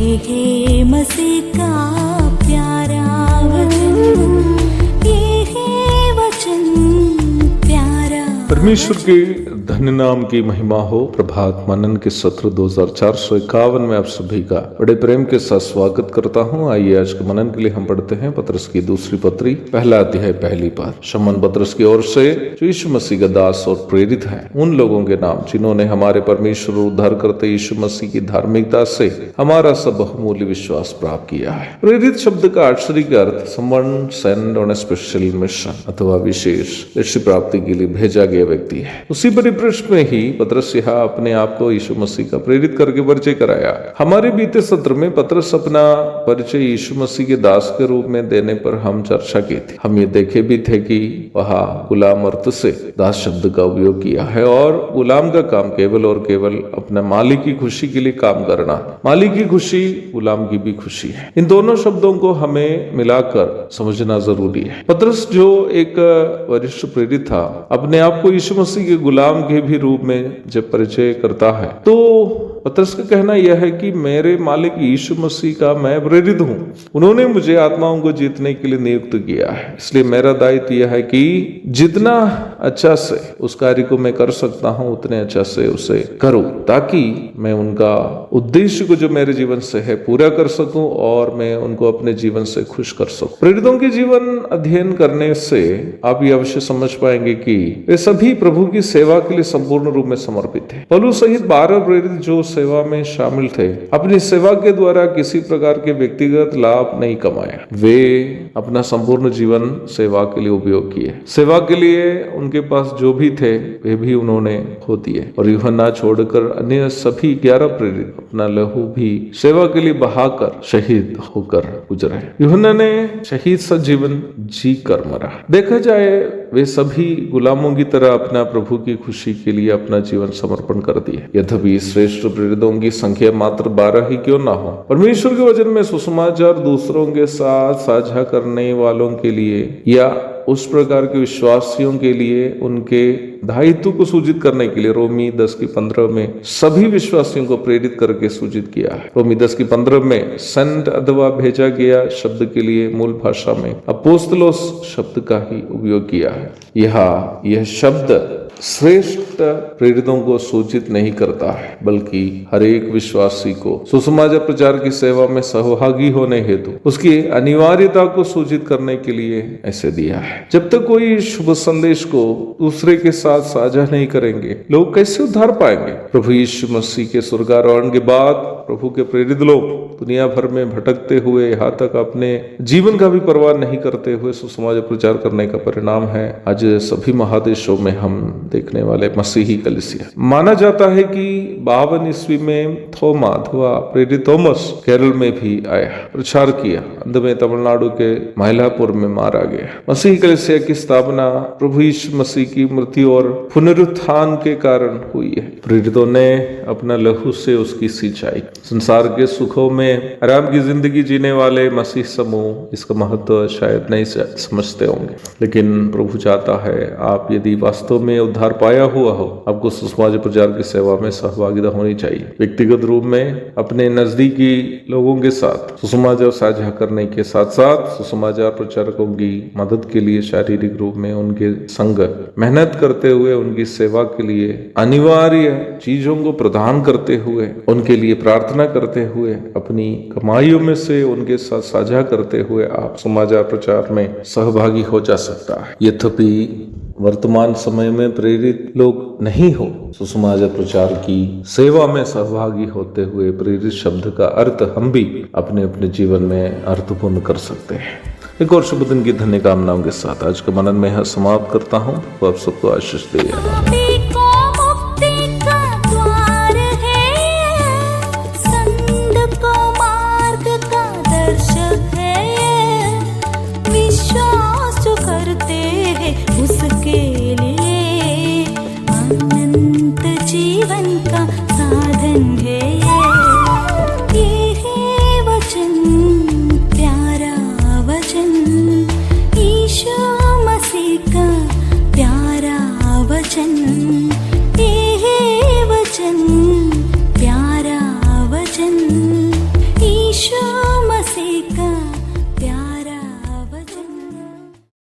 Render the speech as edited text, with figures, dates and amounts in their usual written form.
है मसीह का प्यारा वचन, ये है वचन प्यारा। परमेश्वर के धन्य नाम की महिमा हो। प्रभात मनन के सत्र 2451 में आप सभी का बड़े प्रेम के साथ स्वागत करता हूं। आइए आज के मनन के लिए हम पढ़ते हैं पतरस की दूसरी पत्री, पहला अध्याय, पहली बात। शमौन पतरस की ओर से, जो यीशु मसीह का दास और प्रेरित है, उन लोगों के नाम जिन्होंने हमारे परमेश्वर और उद्धार करते यीशु मसीह की धार्मिकता से हमारा सब बहुमूल्य विश्वास प्राप्त किया है। प्रेरित शब्द का आक्षरिक अर्थ someone sent on a special mission अथवा विशेष लक्ष्य प्राप्ति के लिए भेजा गया व्यक्ति है। उसी परिपृष्ठ में ही पतरस यहाँ अपने आप को यीशु मसीह का प्रेरित करके परिचय कराया। हमारे बीते सत्र में पतरस अपना परिचय यीशु मसीह के दास के रूप में देने पर हम चर्चा की थी। हम ये देखे भी थे कि वहाँ गुलाम अर्थ से दास शब्द का उपयोग किया है और गुलाम का काम केवल और केवल अपने मालिक की खुशी के लिए काम करना। मालिक की खुशी गुलाम की भी खुशी है। इन दोनों शब्दों को हमें मिलाकर समझना जरूरी है। पतरस जो एक वरिष्ठ प्रेरित था, अपने आप को यीशु मसीह के गुलाम के भी रूप में जब परिचय करता है, तो पतरस का कहना यह है कि मेरे मालिक यीशु मसीह का मैं प्रेरित हूँ। उन्होंने मुझे आत्माओं को जीतने के लिए नियुक्त किया है, इसलिए मेरा दायित्व यह है कि जितना अच्छा से उस कार्य को मैं कर सकता हूँ उतने अच्छा से उसे करूँ, ताकि मैं उनका उद्देश्य को जो मेरे जीवन से है पूरा कर सकूं और मैं उनको अपने जीवन से खुश कर सकूं। प्रेरितों के जीवन अध्ययन करने से आप ये अवश्य समझ पाएंगे कि वे सभी प्रभु की सेवा के लिए संपूर्ण रूप में समर्पित थे। पौलुस सहित 12 प्रेरित जो सेवा में शामिल थे, अपनी सेवा के द्वारा किसी प्रकार के व्यक्तिगत लाभ नहीं कमाया। वे अपना संपूर्ण जीवन सेवा के लिए उपयोग किए। सेवा के लिए उनके पास जो भी थे वे भी उन्होंने खो दिए और यूहन्ना छोड़कर अन्य सभी 11 प्रेरित अपना लहू भी सेवा के लिए बहाकर शहीद होकर गुजरे। यूहन्ना ने शहीद सा जीवन जी कर मरा। देखा जाए वे सभी गुलामों की तरह अपना प्रभु की खुशी के लिए अपना जीवन समर्पण कर दिए। यद्यपि श्रेष्ठ प्रेरितों की संख्या मात्र 12 ही क्यों ना हो, परमेश्वर के वचन में सुसमाचार दूसरों के साथ साझा करने वालों के लिए या उस प्रकार के विश्वासियों के लिए उनके दायित्व को सूचित करने के लिए रोमी 10:15 में सभी विश्वासियों को प्रेरित करके सूचित किया है। रोमी 10:15 में सेंट अथवा भेजा गया शब्द के लिए मूल भाषा में अपोस्तलोस शब्द का ही उपयोग किया है। यह शब्द श्रेष्ठ प्रेरितों को सूचित नहीं करता है, बल्कि हर एक विश्वासी को सुसमाचार प्रचार की सेवा में सहभागी होने हेतु उसकी अनिवार्यता को सूचित करने के लिए ऐसे दिया है। जब तक कोई शुभ संदेश को दूसरे के साथ साझा नहीं करेंगे, लोग कैसे उद्धार पाएंगे? प्रभु यीशु मसीह के स्वर्गारोहण के बाद प्रभु के प्रेरित लोग दुनिया भर में भटकते हुए यहाँ तक अपने जीवन का भी परवाह नहीं करते हुए सुसमाचार प्रचार करने का परिणाम है आज सभी महादेशों में हम देखने वाले मसीही कलीसिया। माना जाता है कि 52 ईस्वी में थोमा अथवा प्रेरित थॉमस केरल में भी आया, प्रचार किया। अंत में तमिलनाडु के माइलापुर में मारा गया। मसीही कलीसिया की स्थापना प्रभु यीशु मसीह की मृत्यु और पुनरुत्थान के कारण हुई है। प्रेरितों ने अपना लहू से उसकी सिंचाई। संसार के सुखों में आराम की जिंदगी जीने वाले मसीह समूह इसका महत्व शायद नहीं समझते होंगे, लेकिन प्रभु चाहता है आप यदि वास्तव में उद्धार पाया हुआ हो, आपको सुसमाचार प्रचार की सेवा में सहभागिता होनी चाहिए। व्यक्तिगत रूप में अपने नजदीकी लोगों के साथ सुसमाचार साझा करने के साथ साथ सुसमाचार प्रचारकों की मदद के लिए शारीरिक रूप में उनके संग मेहनत करते हुए, उनकी सेवा के लिए अनिवार्य चीजों को प्रदान करते हुए, उनके लिए प्रार्थना करते हुए, अपनी कमाइयों में से उनके साथ साझा करते हुए आप समाचार प्रचार में सहभागी हो जा सकता है। यद्यपि वर्तमान समय में प्रेरित लोग नहीं हो, सुसमाचार प्रचार की सेवा में सहभागी होते हुए प्रेरित शब्द का अर्थ हम भी अपने अपने जीवन में अर्थपूर्ण कर सकते हैं। एक और शुभ दिन की धन्य कामनाओं के साथ आज का मनन में समाप्त करता हूँ। आप सबको आशीष दे।